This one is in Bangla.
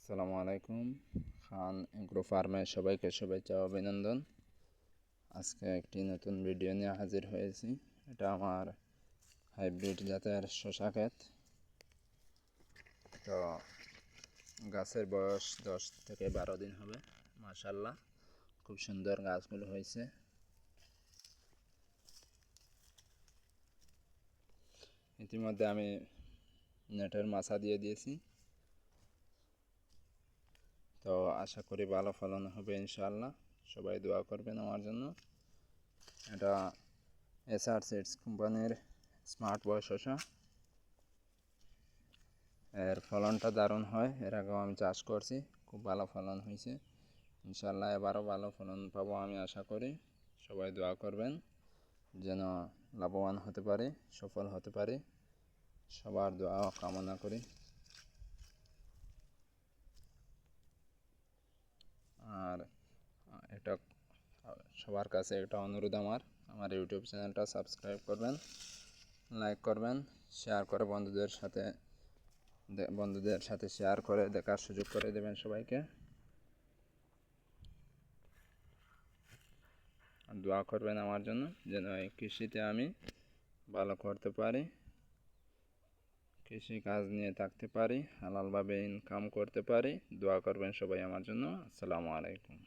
আসসালামু আলাইকুম। খান এগ্রো ফার্মে সবাইকে শুভেচ্ছা ও অভিনন্দন। আজকে একটি নতুন ভিডিও নিয়ে হাজির হয়েছি। এটা আমার হাইব্রিড জাতের শসা ক্ষেত। তো গাছের বয়স 10 থেকে 12 দিন হবে। মাশাআল্লাহ, খুব সুন্দর গাছগুলো হয়েছে। ইতিমধ্যে আমি নেটের মাছা দিয়ে দিয়েছি। তো আশা করি ভালো ফলন হবে ইনশাআল্লাহ। সবাই দোয়া করবেন আমার জন্য। এটা এসআর সিডস কোম্পানির স্মার্ট বয় শসা। এর ফলনটা দারুণ হয়। এর আগেও আমি চাষ করছি, খুব ভালো ফলন হয়েছে। ইনশাআল্লাহ এবারও ভালো ফলন পাবো আমি আশা করি। সবাই দোয়া করবেন যেন লাভবান হতে পারি, সফল হতে পারি। সবার দোয়া কামনা করি। আর এটা সবার কাছে একটা অনুরোধ, আমার ইউটিউব চ্যানেলটা সাবস্ক্রাইব করবেন, লাইক করবেন, শেয়ার করে বন্ধুদের সাথে শেয়ার করে দেখার সুযোগ করে দেবেন সবাইকে। দোয়া করবেন আমার জন্য যেন এই কৃষিতে আমি ভালো করতে পারি, কৃষি কাজ নিয়ে থাকতে পারি, হালালভাবে ইনকাম করতে পারি। দোয়া করবেন সবাই আমার জন্য। আসসালামু আলাইকুম।